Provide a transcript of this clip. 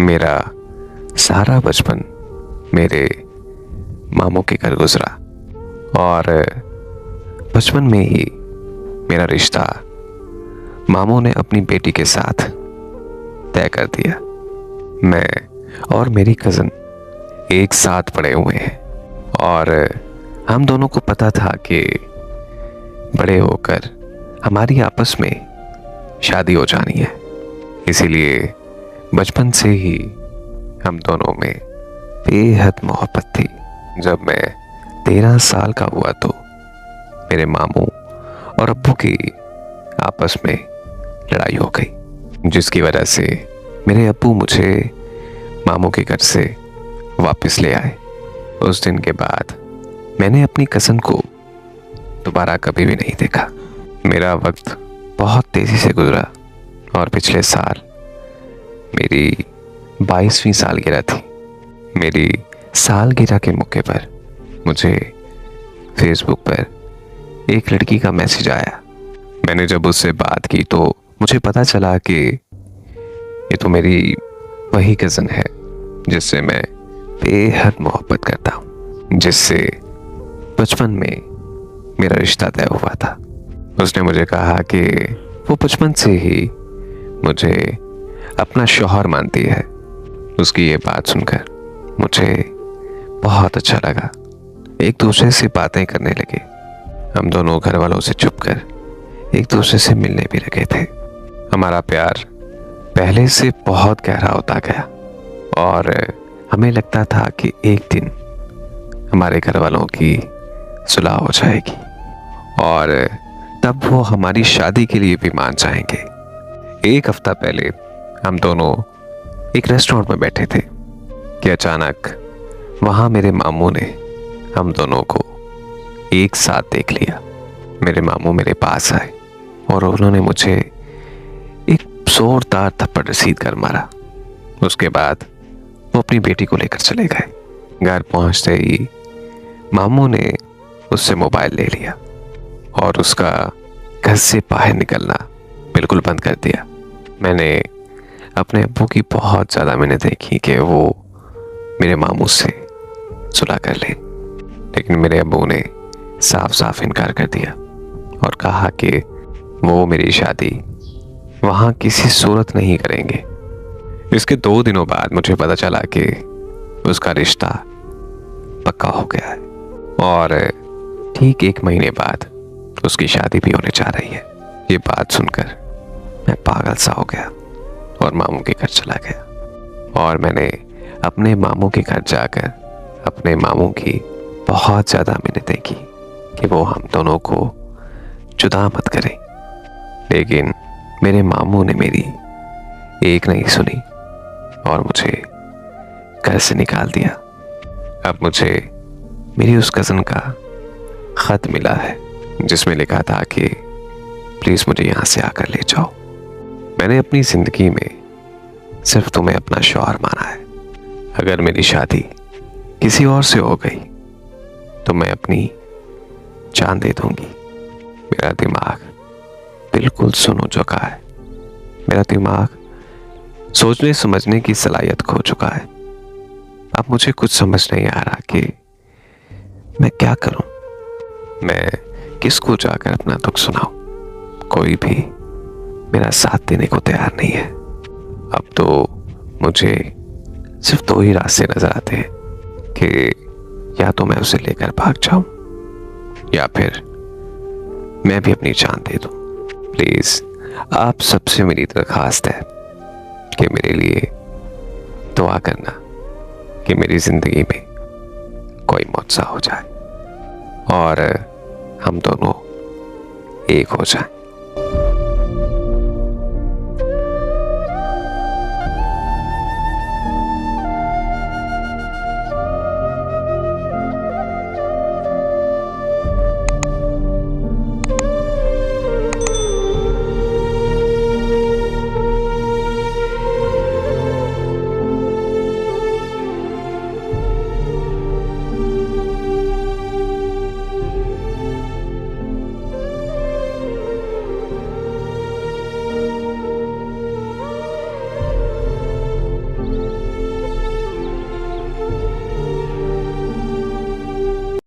मेरा सारा बचपन मेरे मामों के घर गुजरा और बचपन में ही मेरा रिश्ता मामों ने अपनी बेटी के साथ तय कर दिया। मैं और मेरी कज़न एक साथ पड़े हुए हैं और हम दोनों को पता था कि बड़े होकर हमारी आपस में शादी हो जानी है। इसीलिए बचपन से ही हम दोनों में बेहद मोहब्बत थी। जब मैं 13 साल का हुआ तो मेरे मामू और अब्बू की आपस में लड़ाई हो गई, जिसकी वजह से मेरे अब्बू मुझे मामू के घर से वापस ले आए। उस दिन के बाद मैंने अपनी कज़न को दोबारा कभी भी नहीं देखा। मेरा वक्त बहुत तेज़ी से गुजरा और पिछले साल मेरी 22वीं सालगिरह थी। मेरी सालगिरह के मौके पर मुझे फेसबुक पर एक लड़की का मैसेज आया। मैंने जब उससे बात की तो मुझे पता चला कि ये तो मेरी वही कज़न है जिससे मैं बेहद मोहब्बत करता हूँ, जिससे बचपन में मेरा रिश्ता तय हुआ था। उसने मुझे कहा कि वो बचपन से ही मुझे अपना शौहर मानती है। उसकी ये बात सुनकर मुझे बहुत अच्छा लगा। एक दूसरे से बातें करने लगे। हम दोनों घर वालों से छुपकर एक दूसरे से मिलने भी लगे थे। हमारा प्यार पहले से बहुत गहरा होता गया और हमें लगता था कि एक दिन हमारे घर वालों की सुलह हो जाएगी और तब वो हमारी शादी के लिए भी मान जाएंगे। एक हफ्ता पहले हम दोनों एक रेस्टोरेंट में बैठे थे कि अचानक वहाँ मेरे मामू ने हम दोनों को एक साथ देख लिया। मेरे मामू मेरे पास आए और उन्होंने मुझे एक जोरदार थप्पड़ रसीद कर मारा। उसके बाद वो अपनी बेटी को लेकर चले गए। घर पहुंचते ही मामू ने उससे मोबाइल ले लिया और उसका घर से बाहर निकलना बिल्कुल बंद कर दिया। मैंने अपने अब्बू की बहुत ज़्यादा मिन्नतें की कि वो मेरे मामू से सुलह कर ले, लेकिन मेरे अब्बू ने साफ साफ इनकार कर दिया और कहा कि वो मेरी शादी वहाँ किसी सूरत नहीं करेंगे। इसके 2 दिनों बाद मुझे पता चला कि उसका रिश्ता पक्का हो गया है और ठीक 1 महीने बाद उसकी शादी भी होने जा रही है। ये बात सुनकर मैं पागल सा हो गया और मामू के घर चला गया और मैंने अपने मामू के घर जाकर अपने मामू की बहुत ज़्यादा मिन्नतें की कि वो हम दोनों को जुदा मत करें, लेकिन मेरे मामू ने मेरी एक नहीं सुनी और मुझे घर से निकाल दिया। अब मुझे मेरी उस कज़न का ख़त मिला है जिसमें लिखा था कि प्लीज़ मुझे यहाँ से आकर ले जाओ। मैंने अपनी ज़िंदगी में सिर्फ तुम्हें अपना शौहर माना है। अगर मेरी शादी किसी और से हो गई तो मैं अपनी जान दे दूंगी। मेरा दिमाग बिल्कुल सुन हो चुका है। मेरा दिमाग सोचने समझने की सलाहियत खो चुका है। अब मुझे कुछ समझ नहीं आ रहा कि मैं क्या करूं। मैं किसको जाकर अपना दुख सुनाऊं। कोई भी मेरा साथ देने को तैयार नहीं है। अब तो मुझे सिर्फ 2 ही रास्ते नजर आते हैं कि या तो मैं उसे लेकर भाग जाऊं या फिर मैं भी अपनी जान दे दूं। प्लीज आप सबसे मेरी दरखास्त है कि मेरे लिए दुआ करना कि मेरी जिंदगी में कोई मुआवजा हो जाए और हम दोनों एक हो जाएं।